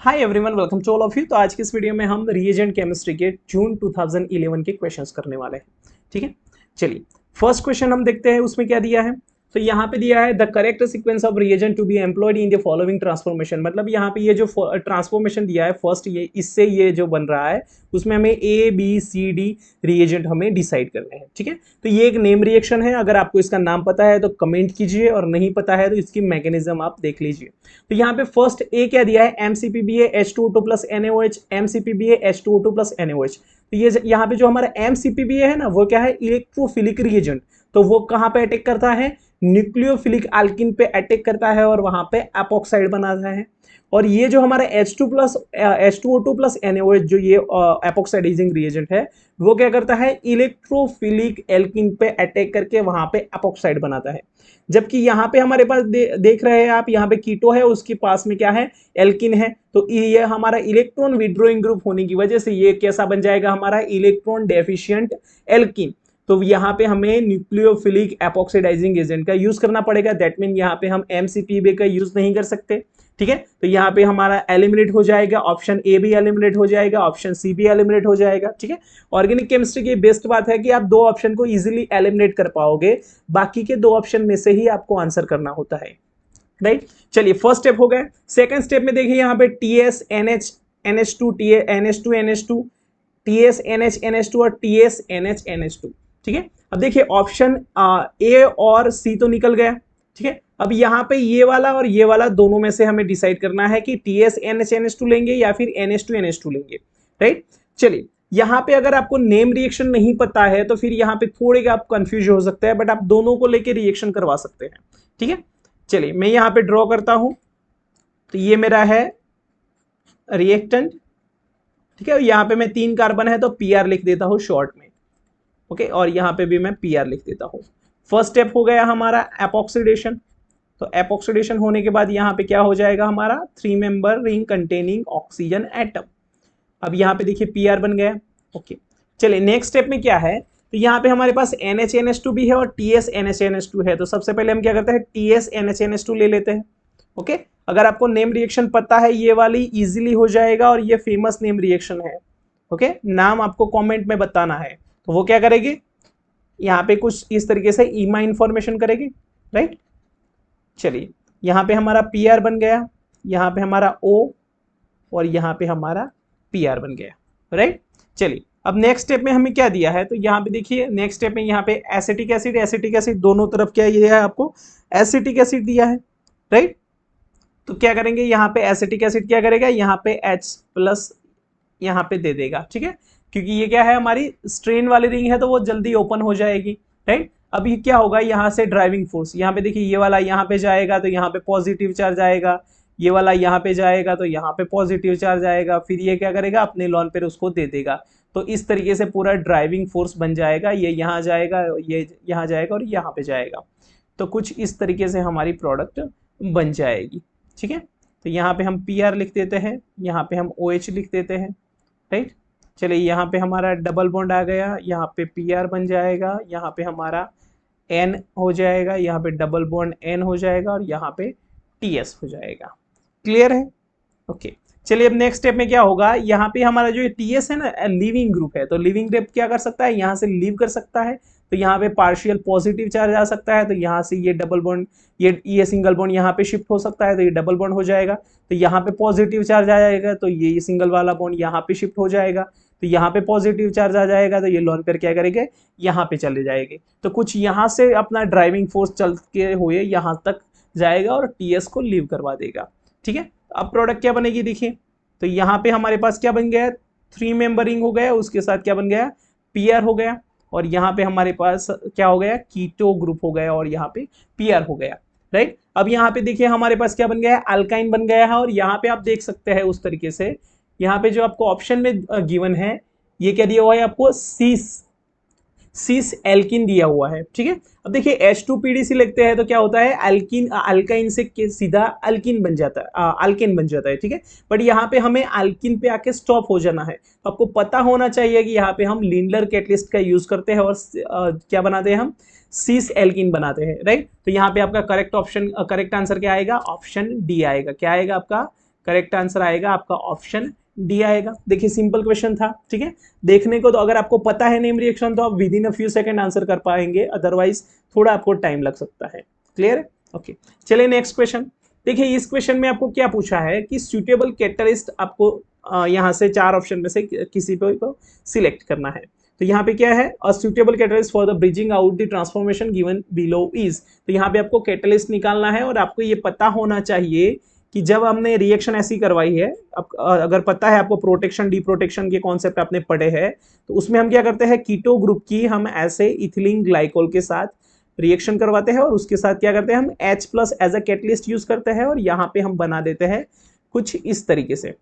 Hi everyone, welcome to all of you. तो आज की इस वीडियो में हम रीएजेंट केमिस्ट्री के जून 2011 के क्वेश्चंस करने वाले हैं। ठीक है, चलिए फर्स्ट क्वेश्चन हम देखते हैं उसमें क्या दिया है। तो यहाँ पे दिया है the correct sequence of reagent to be employed in the following transformation. मतलब यहाँ पे ये जो ट्रांसफॉर्मेशन दिया है फर्स्ट, ये इससे ये जो बन रहा है उसमें हमें A B C D reagent हमें डिसाइड करने हैं। ठीक है, तो ये एक नेम रिएक्शन है। अगर आपको इसका नाम पता है तो कमेंट कीजिए और नहीं पता है तो इसकी मैकेनिज्म आप देख लीजिए। तो यहाँ पे फर्स्ट ए क्या दिया है, MCPBA H2O2 plus NaOH, MCPBA H2O2 plus NaOH। तो ये यहाँ पे जो हमारा MCPBA है ना, वो क्या है, इलेक्ट्रोफिलिक रिएजेंट। तो वो कहाँ पे अटैक करता है, न्यूक्लियोफिलिक एल्किन पे अटैक करता है और वहां पे एपॉक्साइड बनाता है। और ये जो हमारा H2O2 प्लस NaOH जो ये एपॉक्साइडाइजिंग रिएजेंट है, वो क्या करता है, इलेक्ट्रोफिलिक एल्किन पे अटैक करके वहां पे एपॉक्साइड बनाता है। जबकि यहाँ पे हमारे पास देख रहे हैं आप, यहाँ पे कीटो है, उसके पास में क्या है, एल्किन है। तो ये हमारा इलेक्ट्रॉन विड्रॉइंग ग्रुप होने की वजह से ये कैसा बन जाएगा, हमारा इलेक्ट्रॉन डेफिशिएंट एल्किन। तो यहाँ पे हमें न्यूक्लियोफिलिक एपॉक्सिडाइजिंग एजेंट का यूज करना पड़ेगा। दैट मीन यहाँ पे हम MCPBA का यूज नहीं कर सकते। ठीक है, तो यहाँ पे हमारा एलिमिनेट हो जाएगा, ऑप्शन ए भी एलिमिनेट हो जाएगा, ऑप्शन सी भी एलिमिनेट हो जाएगा। ठीक है, ऑर्गेनिक केमिस्ट्री की बेस्ट बात है कि आप दो ऑप्शन को इजीली एलिमिनेट कर पाओगे, बाकी के दो ऑप्शन में से ही आपको आंसर करना होता है। राइट, चलिए फर्स्ट स्टेप हो गया। सेकंड स्टेप में देखिए यहाँ पे TSNH NH2 TSNH और TSNH। ठीक है, अब देखिए ऑप्शन ए और सी तो निकल गया। ठीक है, अब यहाँ पे ये वाला और ये वाला दोनों में से हमें डिसाइड करना है कि TSNH लेंगे या फिर NH2 लेंगे। राइट, चलिए यहाँ पे अगर आपको नेम रिएक्शन नहीं पता है तो फिर यहाँ पे थोड़े आप कंफ्यूज हो सकते हैं, बट आप दोनों को लेके रिएक्शन करवा सकते हैं। ठीक है, चलिए मैं यहाँ पे ड्रॉ करता हूं। तो ये मेरा है रिएक्टेंट। ठीक है, यहाँ पे मैं 3 कार्बन है तो PR लिख देता हूँ शॉर्ट में। ओके, और यहाँ पे भी मैं PR लिख देता हूँ। फर्स्ट स्टेप हो गया हमारा एपॉक्सीडेशन। तो एपॉक्सीडेशन होने के बाद यहाँ पे क्या हो जाएगा, हमारा 3 member ring containing oxygen atom. अब यहाँ पे देखिए PR बन गया। ओके, चलिए नेक्स्ट स्टेप में क्या है, तो यहाँ पे हमारे पास NHNH2 भी है और TSNHNH2 है। तो सबसे पहले हम क्या करते हैं, TSNHNH2 ले लेते हैं। ओके, अगर आपको नेम रिएक्शन पता है ये वाली इजीली हो जाएगा और ये फेमस नेम रिएक्शन है। ओके, नाम आपको कमेंट में बताना है। तो वो क्या करेगी, यहाँ पे कुछ इस तरीके से ईमा इंफॉर्मेशन करेगी। राइट, चलिए यहाँ पे हमारा PR बन गया, यहाँ पे हमारा O और यहाँ पे हमारा PR बन गया। राइट, चलिए अब नेक्स्ट स्टेप में हमें क्या दिया है, तो यहाँ पे देखिए नेक्स्ट स्टेप में यहाँ पे एसिटिक एसिड दोनों तरफ क्या ये है, आपको एसिटिक एसिड दिया है। राइट, तो क्या करेंगे, यहाँ पे एसिटिक एसिड क्या करेगा, यहाँ पे H+ यहाँ पे दे देगा। ठीक है, क्योंकि ये क्या है, हमारी स्ट्रेन वाली रिंग है तो वो जल्दी ओपन हो जाएगी। राइट, अब ये क्या होगा, यहाँ से ड्राइविंग फोर्स, यहाँ पे देखिए ये वाला यहाँ पे जाएगा तो यहाँ पे पॉजिटिव चार्ज आएगा, ये वाला यहाँ पे जाएगा तो यहाँ पे पॉजिटिव चार्ज आएगा, फिर ये क्या करेगा, अपने लॉन पर उसको दे देगा। तो इस तरीके से पूरा ड्राइविंग फोर्स बन जाएगा, ये यहाँ जाएगा, ये यहाँ जाएगा और यहाँ पे जाएगा। तो कुछ इस तरीके से हमारी प्रोडक्ट बन जाएगी। ठीक है, तो यहाँ पे हम PR लिख देते हैं, यहाँ पे हम OH लिख देते हैं। राइट, चलिए यहाँ पे हमारा डबल बॉन्ड आ गया, यहाँ पे PR बन जाएगा, यहाँ पे हमारा N हो जाएगा, यहाँ पे डबल बॉन्ड N हो जाएगा और यहाँ पे TS हो जाएगा। क्लियर है? ओके, चलिए अब नेक्स्ट स्टेप में क्या होगा, यहाँ पे हमारा जो TS है ना, लिविंग ग्रुप है। तो लिविंग ग्रुप क्या कर सकता है, यहाँ से लीव कर सकता है। तो यहाँ पे पार्शियल पॉजिटिव चार्ज आ सकता है, तो यहाँ से ये डबल बॉन्ड, ये सिंगल बॉन्ड यहाँ पे शिफ्ट हो सकता है, तो ये डबल बॉन्ड हो जाएगा। तो यहाँ पे पॉजिटिव चार्ज आ जाएगा तो ये सिंगल वाला बॉन्ड यहाँ पे शिफ्ट हो जाएगा। तो यहाँ पे पॉजिटिव चार्ज आ जाएगा तो ये लोन पेयर क्या करेंगे, यहाँ पे चले जाएंगे। तो कुछ यहाँ से अपना ड्राइविंग फोर्स चल के हुए यहाँ तक जाएगा और TS को लीव करवा देगा। ठीक है, अब प्रोडक्ट क्या बनेगी देखिए, तो यहाँ पे हमारे पास क्या बन गया, 3 मेंबरिंग हो गया, उसके साथ क्या बन गया, PR हो गया, और यहाँ पे हमारे पास क्या हो गया, कीटो ग्रुप हो गया और यहाँ पे PR हो गया। राइट, अब यहाँ पे देखिए हमारे पास क्या बन गया है, अल्काइन बन गया है। और यहाँ पे आप देख सकते हैं उस तरीके से, यहाँ पे जो आपको ऑप्शन में गिवन है, ये क्या दिया हुआ है आपको, सीस एल्किन दिया हुआ है। ठीक है, अब देखिए H2PDC लिखते हैं तो क्या होता है, अल्किन अल्काइन से सीधा अल्किन बन जाता है, अल्किन बन जाता है। ठीक है, बट यहाँ पे हमें अल्किन पे आके स्टॉप हो जाना है। तो आपको पता होना चाहिए कि यहाँ पे हम लिंडलर कैटलिस्ट का यूज करते हैं और क्या बनाते हैं, हम सीस एल्किन बनाते हैं। राइट, तो यहाँ पे आपका करेक्ट आंसर क्या आएगा, ऑप्शन D आएगा। क्या आएगा आपका, करेक्ट आंसर आएगा आपका ऑप्शन डी आएगा। देखिए सिंपल क्वेश्चन था, ठीक है। देखने को तो अगर आपको पता है नेम रिएक्शन तो आप with in a few second answer कर पाएंगे, अदरवाइज थोड़ा आपको टाइम लग सकता है। क्लियर है? ओके, चलिए नेक्स्ट क्वेश्चन। देखिए इस क्वेश्चन में आपको क्या पूछा है कि सुटेबल कैटलिस्ट आपको यहाँ से 4 ऑप्शन में से किसी पे को सिलेक्ट करना है। तो यहाँ पे क्या है, a suitable catalyst for the bridging out the transformation given below is. तो यहाँ पे आपको कैटलिस्ट निकालना है और आपको ये पता होना चाहिए कि जब हमने रिएक्शन ऐसी करवाई है, अगर पता है आपको प्रोटेक्शन डी प्रोटेक्शन के कॉन्सेप्ट आपने पढ़े हैं, तो उसमें हम क्या करते हैं, कीटो ग्रुप की हम ऐसे इथिलीन ग्लाइकोल के साथ रिएक्शन करवाते हैं और उसके साथ क्या करते हैं, हम H+ as a catalyst use करते हैं और यहाँ पे हम बना देते हैं कुछ इस तरीके से,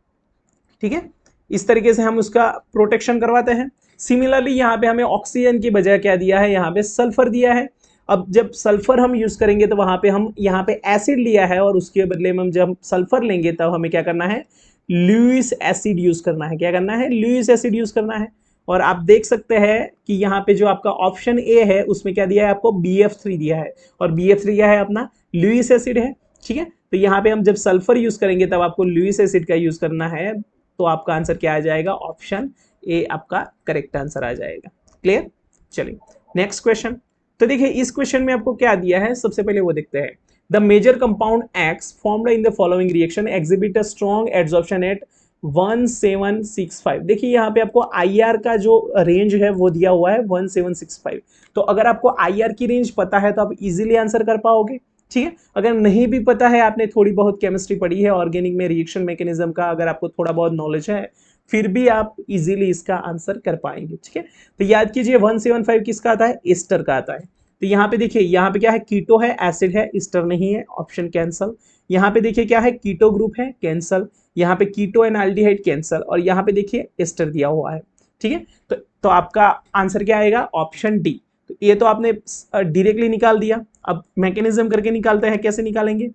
ठीक है। इस तरीके से हम उसका प्रोटेक्शन करवाते हैं। सिमिलरली यहाँ पे हमें ऑक्सीजन की बजाय क्या दिया है, यहाँ पे सल्फर दिया है। अब जब सल्फर हम यूज करेंगे तो वहां पे हम यहाँ पे एसिड लिया है और उसके बदले में हम जब सल्फर लेंगे तब हमें क्या करना है, लुईस एसिड यूज करना है। क्या करना है, लुईस एसिड यूज करना है। और आप देख सकते हैं कि यहाँ पे जो आपका ऑप्शन ए है उसमें क्या दिया है, आपको BF3 दिया है और BF3 क्या है, अपना लुईस एसिड है, ठीक है। तो यहाँ पे हम जब सल्फर यूज करेंगे तब आपको लुईस एसिड का यूज करना है, तो आपका आंसर क्या आ जाएगा, ऑप्शन ए आपका करेक्ट आंसर आ जाएगा। क्लियर? चलिए नेक्स्ट क्वेश्चन। तो देखिए इस क्वेश्चन में आपको क्या दिया है, सबसे पहले वो देखते हैं। The major compound X formed in the following reaction exhibit a strong adsorption at 1765। देखिए यहाँ पे आपको IR का जो रेंज है वो दिया हुआ है 1765। तो अगर आपको IR की रेंज पता है तो आप इजीली आंसर कर पाओगे, ठीक है। अगर नहीं भी पता है, आपने थोड़ी बहुत केमिस्ट्री पढ़ी है ऑर्गेनिक में रिएक्शन मैकेनिज्म का, अगर आपको थोड़ा बहुत नॉलेज है फिर भी आप इजीली इसका आंसर कर पाएंगे, ठीक है। तो याद कीजिए 175 किसका आता है, एस्टर का आता है। तो यहाँ पे देखिए, यहाँ पे क्या है, कीटो है, एसिड है, एस्टर नहीं है, ऑप्शन कैंसल। यहाँ पे देखिए क्या है, कीटो ग्रुप है, कैंसल। यहाँ पे कीटो एंड एल्डिहाइड कैंसल और यहाँ पे देखिए एस्टर दिया हुआ है, ठीक है। तो आपका आंसर क्या आएगा, ऑप्शन डी। तो ये तो आपने डायरेक्टली निकाल दिया। अब मैकेनिज्म करके निकालते हैं, कैसे निकालेंगे।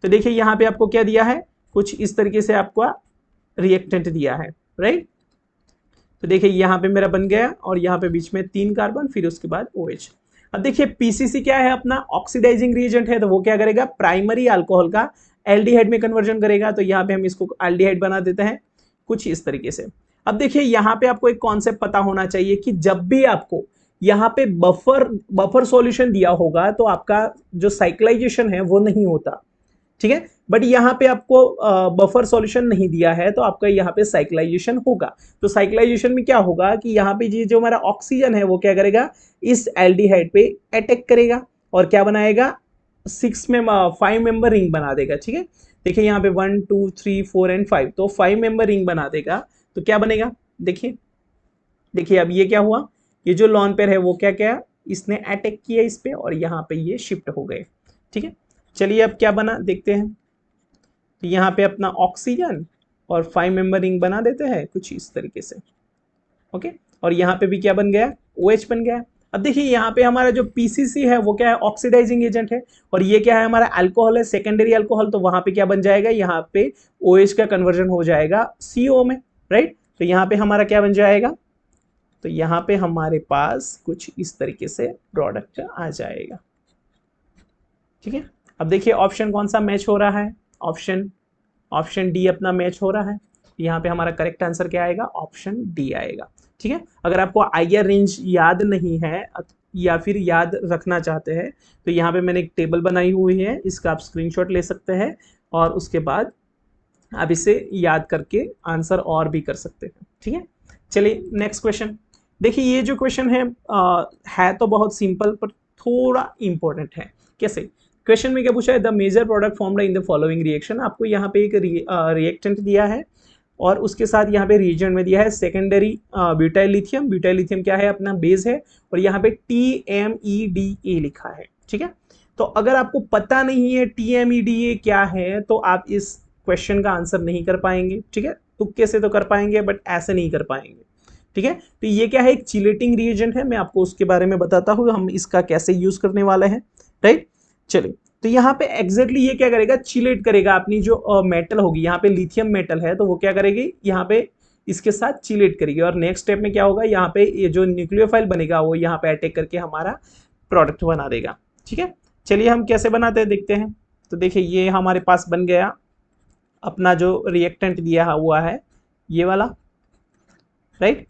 तो देखिए यहाँ पे आपको क्या दिया है, कुछ इस तरीके से आपको रिएक्टेंट दिया है, राइट। तो देखिए यहाँ पे मेरा बन गया और यहाँ पे बीच में 3 कार्बन, फिर उसके बाद OH। अब देखिए पीसीसी क्या है, अपना ऑक्सीडाइजिंग रिएजेंट है, तो वो क्या करेगा, प्राइमरी अल्कोहल का एल्डिहाइड में कन्वर्जन करेगा। तो यहाँ पे हम इसको एल्डिहाइड बना देते हैं कुछ इस तरीके से। अब देखिए यहाँ पे आपको एक कॉन्सेप्ट पता होना चाहिए कि जब भी आपको यहाँ पे बफर सॉल्यूशन दिया होगा तो आपका जो साइक्लाइजेशन है वो नहीं होता, ठीक है। बट यहाँ पे आपको बफर सॉल्यूशन नहीं दिया है तो आपका यहाँ पे साइक्लाइजेशन होगा। तो साइक्लाइजेशन में क्या होगा कि यहाँ पे जो हमारा ऑक्सीजन है वो क्या करेगा, इस एल्डिहाइड पे अटैक करेगा और क्या बनाएगा, 5 मेंबर रिंग बना देगा, ठीक है। देखिए यहाँ पे 1 2 3 4 एंड 5, तो 5 मेंबर रिंग बना देगा। तो क्या बनेगा, देखिए अब ये क्या हुआ, ये जो लॉन पेयर है वो क्या क्या इसने अटैक किया इस पे और यहाँ पे ये शिफ्ट हो गए, ठीक है। चलिए अब क्या बना देखते हैं। तो यहाँ पे अपना ऑक्सीजन और 5 मेंबर रिंग बना देते हैं कुछ इस तरीके से, ओके। और यहाँ पे भी क्या बन गया, OH बन गया। अब देखिए यहाँ पे हमारा जो PCC है वो क्या है, ऑक्सीडाइजिंग एजेंट है और ये क्या है, हमारा अल्कोहल है, सेकेंडरी अल्कोहल। तो वहां पे क्या बन जाएगा, यहाँ पे OH का कन्वर्जन हो जाएगा CO में, राइट। तो यहाँ पे हमारा क्या बन जाएगा, तो यहाँ पे हमारे पास कुछ इस तरीके से प्रोडक्ट आ जाएगा, ठीक है। अब देखिए ऑप्शन कौन सा मैच हो रहा है, ऑप्शन डी अपना मैच हो रहा है। यहाँ पे हमारा करेक्ट आंसर क्या आएगा, ऑप्शन डी आएगा, ठीक है। अगर आपको IR रेंज याद नहीं है या फिर याद रखना चाहते हैं तो यहाँ पे मैंने एक टेबल बनाई हुई है, इसका आप स्क्रीनशॉट ले सकते हैं और उसके बाद आप इसे याद करके आंसर और भी कर सकते हैं, ठीक है। चलिए नेक्स्ट क्वेश्चन। देखिए ये जो क्वेश्चन है तो बहुत सिंपल पर थोड़ा इंपॉर्टेंट है। कैसे, क्वेश्चन में क्या पूछा है, the major product formed in the following reaction. आपको यहाँ पे एक रिएक्टेंट दिया है और उसके साथ यहाँ पे रिएजेंट में दिया है secondary butyl lithium. Butyl lithium क्या है, अपना बेस है और यहाँ पे TMEDA लिखा है, ठीक है। तो अगर आपको पता नहीं है TMEDA क्या है तो आप इस क्वेश्चन का आंसर नहीं कर पाएंगे, ठीक है। तुक्के से तो कर पाएंगे बट ऐसे नहीं कर पाएंगे, ठीक है। तो ये क्या है, एक चिलेटिंग रिएजेंट है, मैं आपको उसके बारे में बताता हूँ हम इसका कैसे यूज करने वाले हैं, राइट। चलिए तो यहाँ पे एग्जैक्टली ये क्या करेगा, चिलेट करेगा अपनी जो मेटल होगी, यहाँ पे लिथियम मेटल है तो वो क्या करेगी, यहाँ पे इसके साथ चिलेट करेगी और नेक्स्ट स्टेप में क्या होगा, यहाँ पे ये जो न्यूक्लियोफाइल बनेगा वो यहाँ पे अटैक करके हमारा प्रोडक्ट बना देगा, ठीक है। चलिए हम कैसे बनाते हैं देखते हैं। तो देखिए ये हमारे पास बन गया अपना जो रिएक्टेंट दिया हुआ है ये वाला, राइट।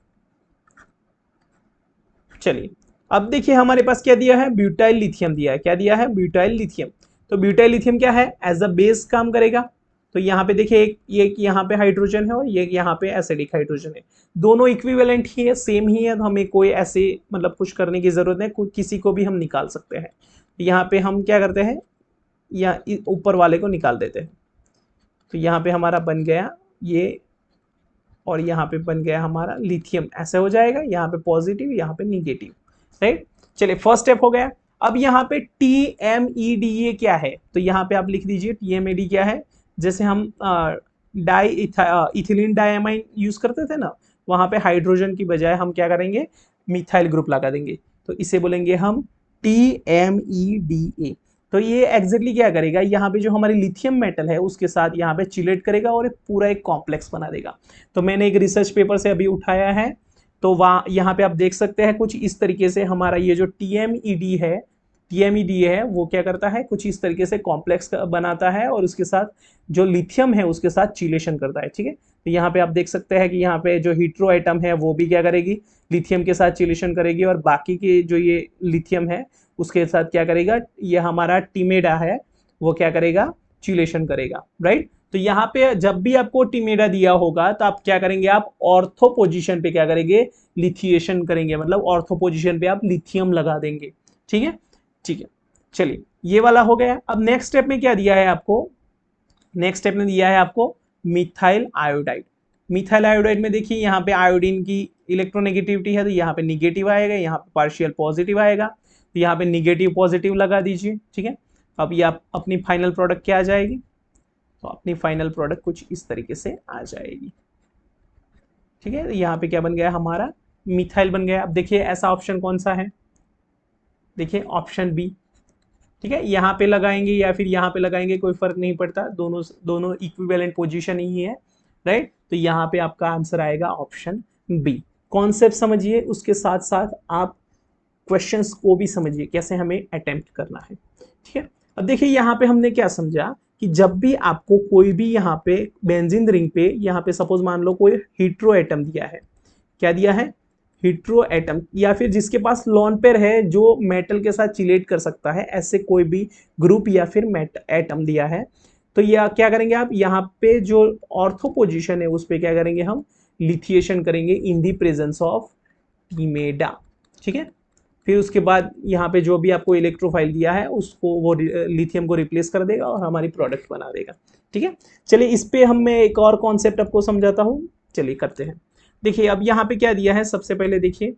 चलिए अब देखिए हमारे पास क्या दिया है, ब्यूटाइल लिथियम दिया है। क्या दिया है, ब्यूटाइल लिथियम। तो ब्यूटाइल लिथियम क्या है, एज अ बेस काम करेगा। तो यहाँ पे देखिए एक यहाँ पे हाइड्रोजन है और ये यहाँ पे एसिडिक हाइड्रोजन है। दोनों इक्विवेलेंट ही है, सेम ही है, तो हमें कोई ऐसे मतलब कुछ करने की जरूरत नहीं, किसी को भी हम निकाल सकते हैं। यहाँ पे हम क्या करते हैं, या ऊपर वाले को निकाल देते हैं। तो यहाँ पे हमारा बन गया ये, और यहाँ पे बन गया हमारा लिथियम, ऐसे हो जाएगा, यहाँ पे पॉजिटिव यहाँ पे निगेटिव, राइट। चलिए फर्स्ट स्टेप हो गया। अब यहाँ पे TMEDA क्या है, तो यहाँ पे आप लिख दीजिए TMED क्या है। जैसे हम इथिलीन डायमाइन यूज करते थे ना, वहां पे हाइड्रोजन की बजाय हम क्या करेंगे, मिथाइल ग्रुप लगा देंगे, तो इसे बोलेंगे हम TMEDA। तो ये एग्जैक्टली क्या करेगा, यहाँ पे जो हमारी लिथियम मेटल है उसके साथ यहाँ पे चिलेट करेगा और एक पूरा एक कॉम्प्लेक्स बना देगा। तो मैंने एक रिसर्च पेपर से अभी उठाया है, तो वहाँ यहाँ पे आप देख सकते हैं कुछ इस तरीके से हमारा ये जो TMED है वो क्या करता है, कुछ इस तरीके से कॉम्प्लेक्स बनाता है और उसके साथ जो लिथियम है उसके साथ चिलेशन करता है, ठीक है। तो यहाँ पे आप देख सकते हैं कि यहाँ पे जो हीट्रो एटम है वो भी क्या करेगी, लिथियम के साथ चिलेशन करेगी, और बाकी के जो ये लिथियम है उसके साथ क्या करेगा, ये हमारा टीमेडा है वो क्या करेगा, चिलेशन करेगा, राइट। तो यहाँ पे जब भी आपको टीमेडा दिया होगा तो आप क्या करेंगे, आप ऑर्थो पोजीशन पे क्या करेंगे, लिथिएशन करेंगे, मतलब ऑर्थो पोजीशन पे आप लिथियम लगा देंगे, ठीक है। ठीक है, चलिए ये वाला हो गया। अब नेक्स्ट स्टेप में क्या दिया है आपको, नेक्स्ट स्टेप में दिया है आपको मिथाइल आयोडाइड। मिथाइल आयोडाइड में देखिए यहाँ पे आयोडीन की इलेक्ट्रोनेगेटिविटी है, तो यहाँ पे निगेटिव आएगा, यहाँ पे पार्शियल पॉजिटिव आएगा, तो यहाँ पे निगेटिव पॉजिटिव लगा दीजिए, ठीक है। अब ये आप अपनी फाइनल प्रोडक्ट क्या आ जाएगी, तो अपनी फाइनल प्रोडक्ट कुछ इस तरीके से आ जाएगी, ठीक है। यहाँ पे क्या बन गया हमारा, मिथाइल बन गया। अब देखिए ऐसा ऑप्शन कौन सा है, देखिए ऑप्शन बी, ठीक है। यहाँ पे लगाएंगे या फिर यहाँ पे लगाएंगे कोई फर्क नहीं पड़ता, दोनों दोनों इक्विवेलेंट पोजीशन ही है, राइट। तो यहाँ पे आपका आंसर आएगा ऑप्शन बी। कॉन्सेप्ट समझिए, उसके साथ साथ आप क्वेश्चंस को भी समझिए कैसे हमें अटेम्प्ट करना है, ठीक है। अब देखिए यहाँ पे हमने क्या समझा कि जब भी आपको कोई भी यहाँ पे बेंजीन रिंग पे यहाँ पे सपोज मान लो कोई हीट्रो एटम दिया है, क्या दिया है, हीट्रो एटम, या फिर जिसके पास लोन पेयर है जो मेटल के साथ चिलेट कर सकता है, ऐसे कोई भी ग्रुप या फिर एटम दिया है, तो यह क्या करेंगे आप, यहाँ पे जो ऑर्थो पोजीशन है उस पर क्या करेंगे, हम लिथिएशन करेंगे इन दी प्रेजेंस ऑफ टीमेडा, ठीक है। फिर उसके बाद यहाँ पे जो भी आपको इलेक्ट्रोफाइल दिया है उसको वो लिथियम को रिप्लेस कर देगा और हमारी प्रोडक्ट बना देगा, ठीक है। चलिए इस पे हम मैं एक और कॉन्सेप्ट आपको समझाता हूँ, चलिए करते हैं। देखिए अब यहाँ पे क्या दिया है, सबसे पहले देखिए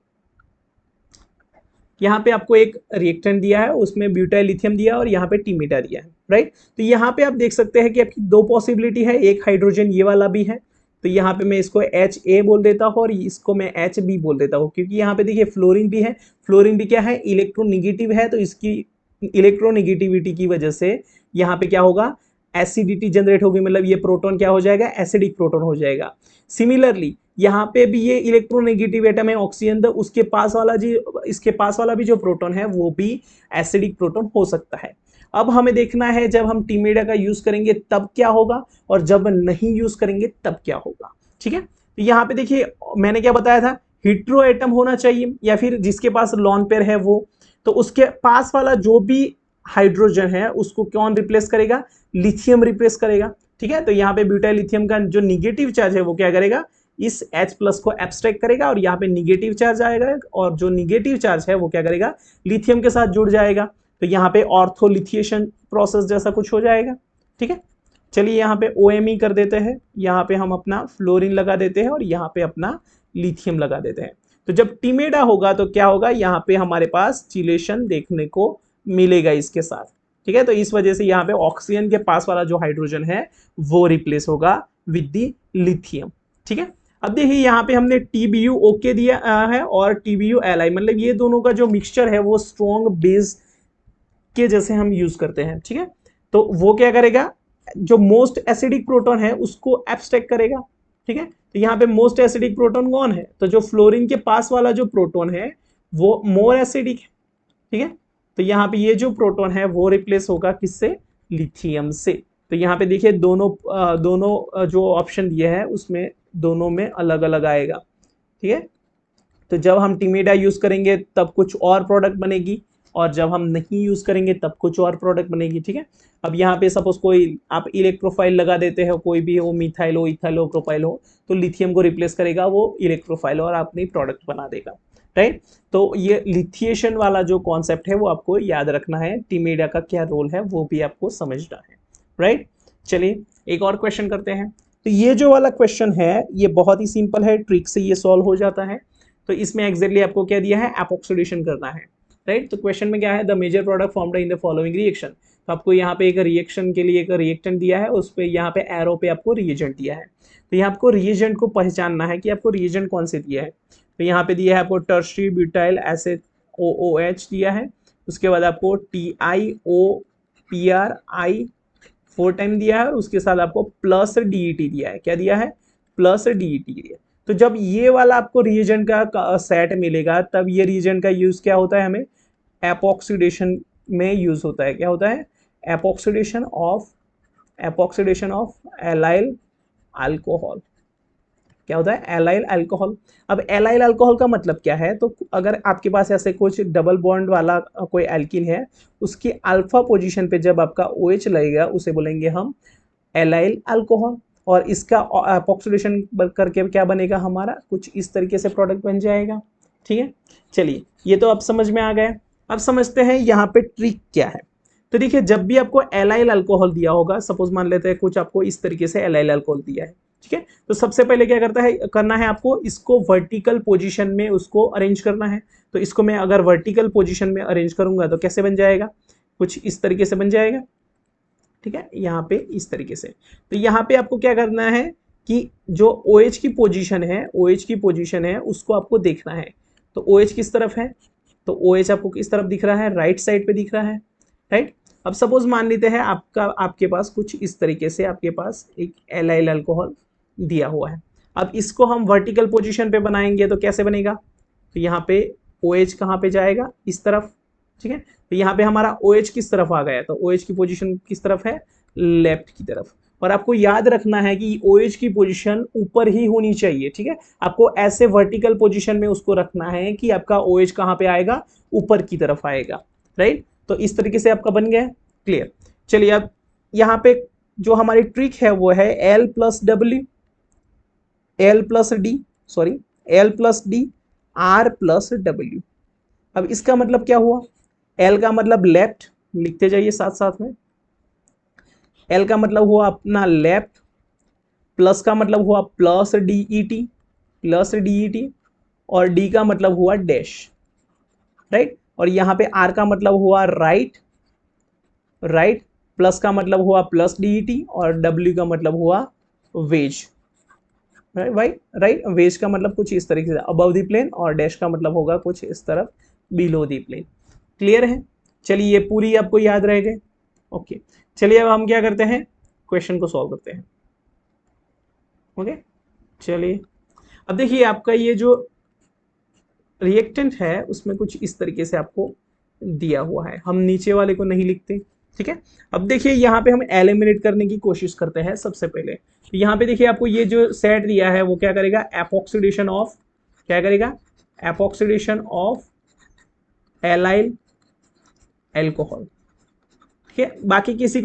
यहाँ पे आपको एक रिएक्टेंट दिया है, उसमें ब्यूटाइल लिथियम दिया है और यहाँ पे टीमेडा दिया है, राइट। तो यहाँ पे आप देख सकते हैं कि आपकी दो पॉसिबिलिटी है, एक हाइड्रोजन ये वाला भी है, तो यहाँ पे मैं इसको HA बोल देता हूँ और इसको मैं HB बोल देता हूँ, क्योंकि यहाँ पे देखिए फ्लोरीन भी है, फ्लोरीन भी क्या है, इलेक्ट्रोनिगेटिव है, तो इसकी इलेक्ट्रोनिगेटिविटी की वजह से यहाँ पे क्या होगा, एसिडिटी जनरेट होगी, मतलब ये प्रोटॉन क्या हो जाएगा, एसिडिक प्रोटॉन हो जाएगा। सिमिलरली यहाँ पे भी ये इलेक्ट्रोनेगेटिव एटम है ऑक्सीजन, तो उसके पास वाला जी, इसके पास वाला भी जो प्रोटॉन है वो भी एसिडिक प्रोटॉन हो सकता है। अब हमें देखना है जब हम टीमेडा का यूज करेंगे तब क्या होगा और जब नहीं यूज करेंगे तब क्या होगा, ठीक है। तो यहाँ पे देखिए मैंने क्या बताया था, हीट्रो एटम होना चाहिए या फिर जिसके पास लॉन पेयर है वो, तो उसके पास वाला जो भी हाइड्रोजन है उसको कौन रिप्लेस करेगा, लिथियम रिप्लेस करेगा, ठीक है। तो यहाँ पे ब्यूटाइल लिथियम का जो निगेटिव चार्ज है वो क्या करेगा, इस H प्लस को एब्स्ट्रैक्ट करेगा और यहाँ पे निगेटिव चार्ज आएगा, और जो निगेटिव चार्ज है वो क्या करेगा, लिथियम के साथ जुड़ जाएगा, तो यहाँ पे ऑर्थोलिथिएशन प्रोसेस जैसा कुछ हो जाएगा, ठीक है। चलिए यहाँ पे OMe कर देते हैं, यहाँ पे हम अपना फ्लोरीन लगा देते हैं और यहाँ पे अपना लिथियम लगा देते हैं। तो जब टीमेडा होगा तो क्या होगा, यहाँ पे हमारे पास चिलेशन देखने को मिलेगा इसके साथ, ठीक है। तो इस वजह से यहाँ पे ऑक्सीजन के पास वाला जो हाइड्रोजन है वो रिप्लेस होगा विद द लिथियम, ठीक है। अब देखिए यहाँ पे हमने TBU दिया है और TBU-Li, मतलब ये दोनों का जो मिक्सचर है वो स्ट्रॉन्ग बेस के जैसे हम यूज करते हैं, ठीक है। तो वो क्या करेगा, जो मोस्ट एसिडिक प्रोटॉन है उसको एब्स्ट्रैक्ट करेगा, ठीक है। तो यहाँ पे मोस्ट एसिडिक प्रोटॉन कौन है, तो जो फ्लोरीन के पास वाला जो प्रोटॉन है वो मोर एसिडिक है, ठीक है। तो यहाँ पे ये जो प्रोटॉन है वो रिप्लेस होगा किससे, लिथियम से। तो तो यहाँ पे देखिए दोनों जो ऑप्शन दिए हैं उसमें दोनों में अलग अलग आएगा, ठीक है। तो जब हम टिमेडा यूज करेंगे तब कुछ और प्रोडक्ट बनेगी, और जब हम नहीं यूज करेंगे तब कुछ और प्रोडक्ट बनेगी, ठीक है। अब यहाँ पे सपोज कोई आप इलेक्ट्रोफाइल लगा देते हो, कोई भी हो, मिथाइल हो, इथाइल हो, प्रोपाइल हो, तो लिथियम को रिप्लेस करेगा वो इलेक्ट्रोफाइल और अपनी प्रोडक्ट बना देगा, राइट। तो ये लिथिएशन वाला जो कॉन्सेप्ट है वो आपको याद रखना है, टिमेडा का क्या रोल है वो भी आपको समझना है, राइट। चलिए एक और क्वेश्चन करते हैं। तो ये जो वाला क्वेश्चन है ये बहुत ही सिंपल है, ट्रिक से ये सॉल्व हो जाता है। तो इसमें एग्जैक्टली आपको क्या दिया है, एपॉक्सीडेशन करना है, राइट। तो क्वेश्चन में क्या है, the major product formed in the following reaction. तो आपको यहाँ पे एक रिएक्शन के लिए एक रिएक्टेंट दिया है, उस पर यहाँ पे एरो पे आपको रिएजेंट दिया है। तो यहाँ आपको रिएजेंट को पहचानना है कि आपको रिएजेंट कौन से दिया है। तो यहाँ पे दिया है आपको टर्शरी ब्यूटाइल एसिड OOH दिया है, उसके बाद आपको TiOPRI 4 टाइम दिया है, और उसके साथ आपको प्लस DET दिया है। क्या दिया है, प्लस DET दिया है। तो जब ये वाला आपको रिएजेंट का सेट मिलेगा तब ये रिएजेंट का यूज क्या होता है, हमें एपॉक्सीडेशन में यूज होता है। क्या होता है, एपॉक्सीडेशन ऑफ एलाइल अल्कोहल। क्या होता है, एलाइल अल्कोहल। अब एलाइल अल्कोहल का मतलब क्या है, तो अगर आपके पास ऐसे कुछ डबल बॉन्ड वाला कोई एल्किन है, उसकी अल्फा पोजीशन पे जब आपका OH लगेगा उसे बोलेंगे हम एलाइल अल्कोहल, और इसका एपॉक्सीडेशन करके क्या बनेगा, हमारा कुछ इस तरीके से प्रोडक्ट बन जाएगा, ठीक है। चलिए ये तो अब समझ में आ गया। अब समझते हैं यहाँ पे ट्रिक क्या है। तो देखिए जब भी आपको एलाइल अल्कोहल दिया होगा, सपोज मान लेते हैं कुछ आपको इस तरीके से एलाइल अल्कोहल दिया है, ठीक है। तो सबसे पहले क्या करना है आपको इसको वर्टिकल पोजीशन में उसको अरेंज करना है। तो इसको मैं अगर वर्टिकल पोजीशन में अरेंज करूंगा तो कैसे बन जाएगा, कुछ इस तरीके से बन जाएगा, ठीक है, यहाँ पे इस तरीके से। तो यहाँ पे आपको क्या करना है कि जो OH की पोजीशन है उसको आपको देखना है। तो OH किस तरफ है, तो OH आपको किस तरफ दिख रहा है, राइट साइड पे दिख रहा है, राइट। अब सपोज मान लेते हैं आपके पास कुछ इस तरीके से आपके पास एक एलाइल अल्कोहल दिया हुआ है। अब इसको हम वर्टिकल पोजीशन पे बनाएंगे तो कैसे बनेगा, तो यहाँ पे OH कहाँ पे जाएगा, इस तरफ, ठीक है। तो यहाँ पे हमारा OH किस तरफ आ गया, तो OH की पोजीशन किस तरफ है, लेफ्ट की तरफ। और आपको याद रखना है कि OH की पोजीशन ऊपर ही होनी चाहिए, ठीक है। आपको ऐसे वर्टिकल पोजीशन में उसको रखना है कि आपका OH कहाँ पे आएगा, ऊपर की तरफ आएगा, राइट। तो इस तरीके से आपका बन गया, क्लियर। चलिए अब यहाँ पे जो हमारी ट्रिक है वो है L plus D R plus W। अब इसका मतलब क्या हुआ, L का मतलब लेफ्ट, लिखते जाइए साथ साथ में। L का मतलब हुआ अपना लेफ्ट, प्लस का मतलब हुआ प्लस DET, और D का मतलब हुआ डैश, राइट। और यहाँ पे R का मतलब हुआ राइट, प्लस का मतलब हुआ प्लस DET, और W का मतलब हुआ वेज, राइट। वेज का मतलब कुछ इस तरीके से अबव द प्लेन, और डैश का मतलब होगा कुछ इस तरफ बिलो द प्लेन, क्लियर है। चलिए ये पूरी आपको याद रह गए, ओके। चलिए अब हम क्या करते हैं, क्वेश्चन को सॉल्व करते हैं, ओके। चलिए अब देखिए आपका ये जो रिएक्टेंट है उसमें कुछ इस तरीके से आपको दिया हुआ है, हम नीचे वाले को नहीं लिखते, ठीक है। अब देखिए यहाँ पे हम एलिमिनेट करने की कोशिश करते हैं सबसे पहले। तो यहाँ पे देखिए आपको ये जो सेट दिया है वो क्या करेगा, एपॉक्सीडेशन ऑफ एलाइल अल्कोहल, ठीक है। बाकी किसी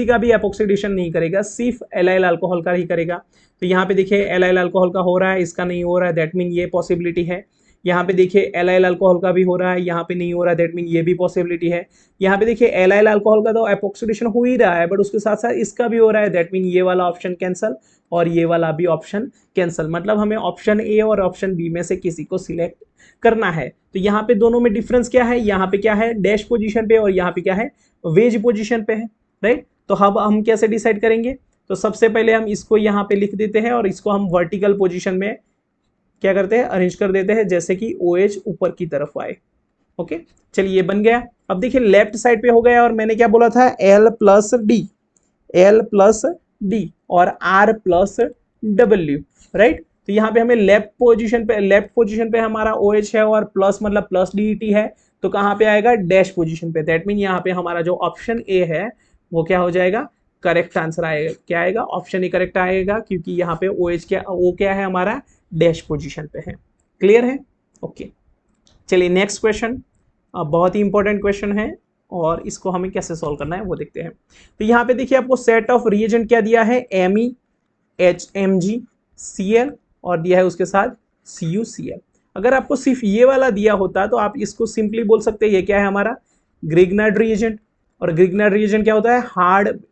का भी एपॉक्सीडेशन नहीं करेगा, सिर्फ एलाइल अल्कोहल का ही करेगा। तो यहाँ पे देखिए एलाइल अल्कोहल का हो रहा है, इसका नहीं हो रहा है, दैट मीन ये पॉसिबिलिटी है। यहाँ पे देखिए एलाइल अल्कोहल का भी हो रहा है, यहाँ पे नहीं हो रहा है, दैट मीन ये भी पॉसिबिलिटी है। यहाँ पे देखिए एलाइल अल्कोहल का तो एपॉक्सीडेशन हो ही रहा है, बट उसके साथ साथ इसका भी हो रहा है, दैट मीन ये वाला ऑप्शन कैंसल और ये वाला भी ऑप्शन कैंसल। मतलब हमें ऑप्शन ए और ऑप्शन बी में से किसी को सिलेक्ट करना है। तो यहाँ पे दोनों में डिफरेंस क्या है, यहाँ पे क्या है डैश पोजीशन पे और यहाँ पे क्या है वेज पोजीशन पे है, राइट। तो अब हम कैसे डिसाइड करेंगे, तो सबसे पहले हम इसको यहाँ पे लिख देते हैं और इसको हम वर्टिकल पोजीशन में क्या करते हैं, अरेंज कर देते हैं, जैसे कि OH ऊपर की तरफ आए, ओके। चलिए ये बन गया। अब देखिए लेफ्ट साइड पे हो गया, और मैंने क्या बोला था, L प्लस D और R प्लस W, राइट। तो यहाँ पे हमें लेफ्ट पोजीशन पे हमारा OH है और प्लस मतलब प्लस DET है, तो कहाँ पे आएगा, डैश पोजीशन पे। दैट मीन यहाँ पे हमारा जो ऑप्शन ए है वो क्या हो जाएगा, करेक्ट आंसर आएगा, क्या आएगा, ऑप्शन ही करेक्ट आएगा, क्योंकि यहाँ पे OH क्या, O क्या है हमारा, डैश पोजीशन पे है। क्लियर है? ओके, चलिए नेक्स्ट क्वेश्चन, बहुत ही इंपॉर्टेंट क्वेश्चन है और इसको हमें कैसे सॉल्व करना है वो देखते हैं। तो यहाँ पे देखिए आपको सेट ऑफ रिएजेंट क्या दिया है, Me, HMG, Cl और दिया है उसके साथ CuCl। अगर आपको सिर्फ ये वाला दिया होता तो आप इसको सिंपली बोल सकते हैं ये क्या है हमारा, ग्रिग्नार्ड रिएजेंट। और ग्रिग्नार्ड रिएजेंट क्या होता है,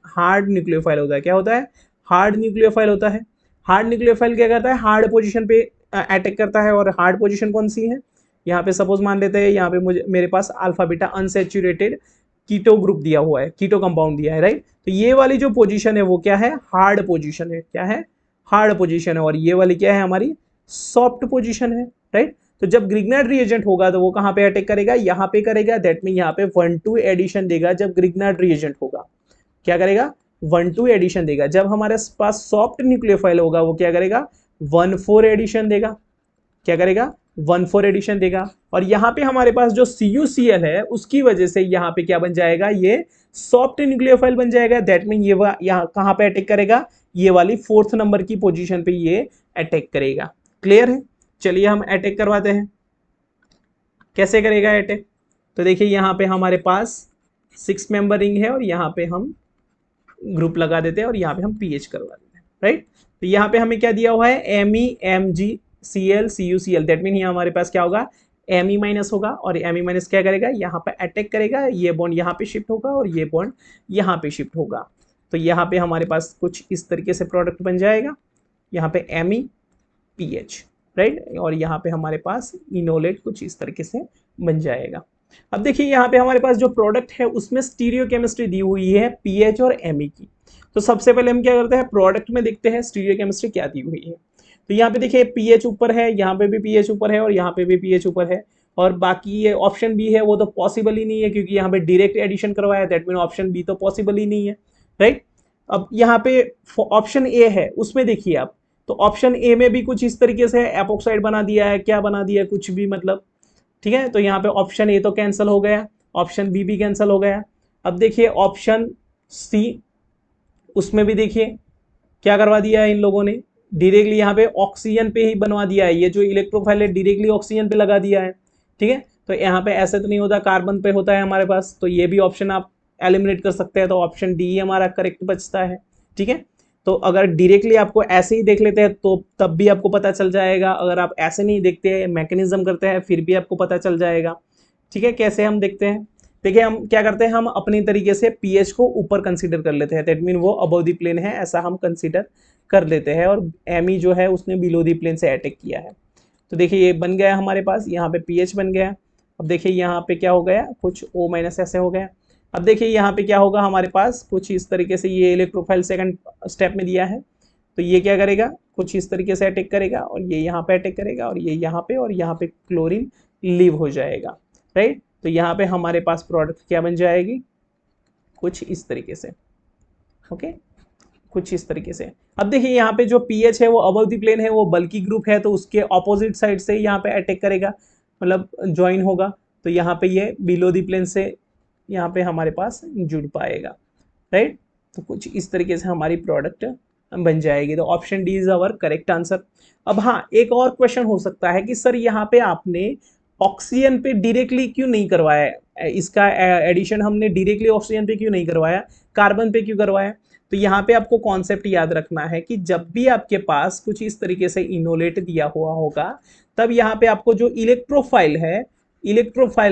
हार्ड न्यूक्लियोफाइल होता है। क्या होता है, हार्ड न्यूक्लियोफाइल होता है। हार्ड न्यूक्लियोफाइल क्या करता है, हार्ड पोजीशन पे अटैक करता है। और हार्ड पोजीशन कौन सी है, यहाँ पे सपोज मान लेते हैं, यहाँ पे मेरे पास alpha beta unsaturated keto group दिया हुआ है, कीटो कंपाउंड दिया है, राइट। तो ये वाली जो पोजीशन है वो क्या है, हार्ड पोजीशन है। क्या है, हार्ड पोजीशन है। और ये वाली क्या है हमारी, सॉफ्ट पोजीशन है, राइट। तो जब ग्रिग्नार्ड रिएजेंट होगा तो वो कहाँ पे अटैक करेगा, यहाँ पे करेगा। दैट मीन यहाँ पे 1-2 एडिशन देगा जब ग्रिग्नार्ड रिएजेंट होगा। क्या करेगा, 1-2 एडिशन देगा। जब हमारे पास सॉफ्ट न्यूक्लियोफाइल होगा वो क्या करेगा, 1-4 एडिशन देगा। क्या करेगा, 1-4 एडिशन देगा। और यहाँ पे हमारे पास जो CuCl है उसकी वजह से यहाँ पे क्या बन जाएगा, ये सॉफ्ट न्यूक्लियोफाइल बन जाएगा। दैट मीन ये यहाँ कहाँ पे अटैक करेगा, ये वाली 4th नंबर की पोजीशन पे ये अटैक करेगा। क्लियर है? चलिए हम अटैक करवाते हैं, कैसे करेगा अटैक। तो देखिए यहाँ पे हमारे पास 6 मेंबर रिंग है और यहाँ पे हम ग्रुप लगा देते हैं और यहाँ पे हम पीएच करवा देते हैं, राइट। तो यहाँ पे हमें क्या दिया हुआ है, Me, Mg, Cl, CuCl। That mean यहाँ हमारे पास क्या होगा, Me माइनस होगा। और Me माइनस क्या करेगा, यहाँ पे अटैक करेगा, ये बॉन्ड यहाँ पे शिफ्ट होगा और ये बॉन्ड यहाँ पे शिफ्ट होगा। तो यहाँ पे हमारे पास कुछ इस तरीके से प्रोडक्ट बन जाएगा, यहाँ पे Me, PH, राइट। और यहाँ पे हमारे पास इनोलेट कुछ इस तरीके से बन जाएगा। अब देखिए यहाँ पे हमारे पास जो प्रोडक्ट है उसमें स्टीरियो केमिस्ट्री दी हुई है पीएच और Me की। तो सबसे पहले हम क्या करते हैं, प्रोडक्ट में देखते हैं स्टीरियो केमिस्ट्री क्या दी हुई है। तो यहाँ पे देखिए पीएच ऊपर है, यहाँ पे भी पीएच ऊपर है और यहाँ पे भी पीएच ऊपर है। और बाकी ये ऑप्शन बी है वो तो पॉसिबल ही नहीं है, क्योंकि यहाँ पे डायरेक्ट एडिशन करवाया, दैट मीन ऑप्शन बी तो पॉसिबल ही नहीं है, राइट। अब यहाँ पे ऑप्शन ए है, उसमें देखिए आप, तो ऑप्शन ए में भी कुछ इस तरीके से एपोक्साइड बना दिया है, क्या बना दिया है, कुछ भी मतलब, ठीक है। तो यहाँ पे ऑप्शन ए तो कैंसिल हो गया, ऑप्शन बी भी कैंसिल हो गया। अब देखिए ऑप्शन सी, उसमें भी देखिए क्या करवा दिया है इन लोगों ने, डायरेक्टली यहाँ पे ऑक्सीजन पे ही बनवा दिया है। ये जो इलेक्ट्रोफाइल है डायरेक्टली ऑक्सीजन पे लगा दिया है, ठीक है। तो यहाँ पे ऐसे तो नहीं होता, कार्बन पे होता है हमारे पास। तो ये भी ऑप्शन आप एलिमिनेट कर सकते हैं, तो ऑप्शन डी हमारा करेक्ट बचता है, ठीक है। तो अगर डायरेक्टली आपको ऐसे ही देख लेते हैं तो तब भी आपको पता चल जाएगा, अगर आप ऐसे नहीं देखते हैं, मैकेनिज्म करते हैं, फिर भी आपको पता चल जाएगा, ठीक है। कैसे हम देखते हैं, देखिए हम क्या करते हैं, हम अपनी तरीके से पीएच को ऊपर कंसीडर कर लेते हैं। दैट मीन वो अबव द प्लेन है ऐसा हम कंसीडर कर लेते हैं, और Me जो है उसने बिलो द प्लेन से अटैक किया है। तो देखिए ये बन गया हमारे पास, यहाँ पे पीएच बन गया। अब देखिए यहाँ पे क्या हो गया, कुछ O- ऐसे हो गया। अब देखिए यहाँ पे क्या होगा हमारे पास, कुछ इस तरीके से ये इलेक्ट्रोफाइल सेकंड स्टेप में दिया है। तो ये क्या करेगा, कुछ इस तरीके से अटैक करेगा और ये यहाँ पे अटैक करेगा और ये यहाँ पे, और यहाँ पे क्लोरीन लीव हो जाएगा, राइट। तो यहाँ पे हमारे पास प्रोडक्ट क्या बन जाएगी, कुछ इस तरीके से, ओके, कुछ इस तरीके से। अब देखिए यहाँ पे जो पीएच है वो अबव द प्लेन है, वो बल्की ग्रुप है, तो उसके ऑपोजिट साइड से यहाँ पे अटैक करेगा, मतलब ज्वाइन होगा। तो यहाँ पे ये बिलो द प्लेन से यहाँ पे हमारे पास जुड़ पाएगा, राइट। तो कुछ इस तरीके से हमारी प्रोडक्ट बन जाएगी। तो option D is our correct answer. अब हाँ, एक और क्वेश्चन हो सकता है कि सर यहाँ पे आपने ऑक्सीजन पे डायरेक्टली क्यों नहीं करवाया, इसका एडिशन हमने डायरेक्टली ऑक्सीजन पे क्यों नहीं करवाया, कार्बन पे क्यों करवाया। तो यहाँ पे आपको कॉन्सेप्ट याद रखना है कि जब भी आपके पास कुछ इस तरीके से इनोलेट दिया हुआ होगा, तब यहाँ पे आपको जो इलेक्ट्रोफाइल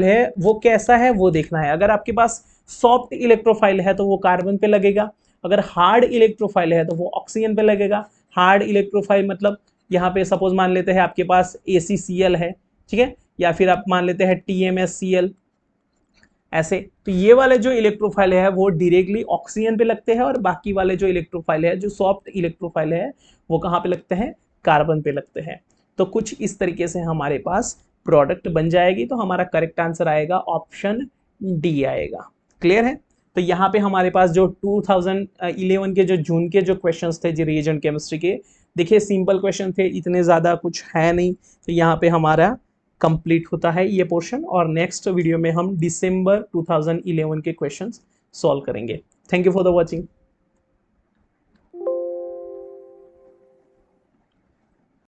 है वो कैसा है वो देखना है। अगर आपके पास सॉफ्ट इलेक्ट्रोफाइल है तो वो कार्बन पे लगेगा, अगर हार्ड इलेक्ट्रोफाइल है तो वो ऑक्सीजन पे लगेगा। हार्ड इलेक्ट्रोफाइल मतलब यहाँ पे सपोज मान लेते हैं आपके पास ACCl है, ठीक है, या फिर आप मान लेते हैं TMSCl ऐसे। तो ये वाले जो इलेक्ट्रोफाइल है वो डायरेक्टली ऑक्सीजन पे लगते हैं, और बाकी वाले जो इलेक्ट्रोफाइल है, जो सॉफ्ट इलेक्ट्रोफाइल है, वो कहाँ पे लगते हैं, कार्बन पे लगते हैं। तो कुछ इस तरीके से हमारे पास प्रोडक्ट बन जाएगी। तो हमारा करेक्ट आंसर आएगा ऑप्शन डी आएगा। क्लियर है? तो यहाँ पे हमारे पास जो 2011 के जो जून के जो क्वेश्चंस थे जो रिएजेंट केमिस्ट्री के, देखिए सिंपल क्वेश्चन थे, इतने ज़्यादा कुछ है नहीं। तो यहाँ पे हमारा कंप्लीट होता है ये पोर्शन, और नेक्स्ट वीडियो में हम दिसंबर 2011 के क्वेश्चंस सॉल्व करेंगे। Thank you for the watching.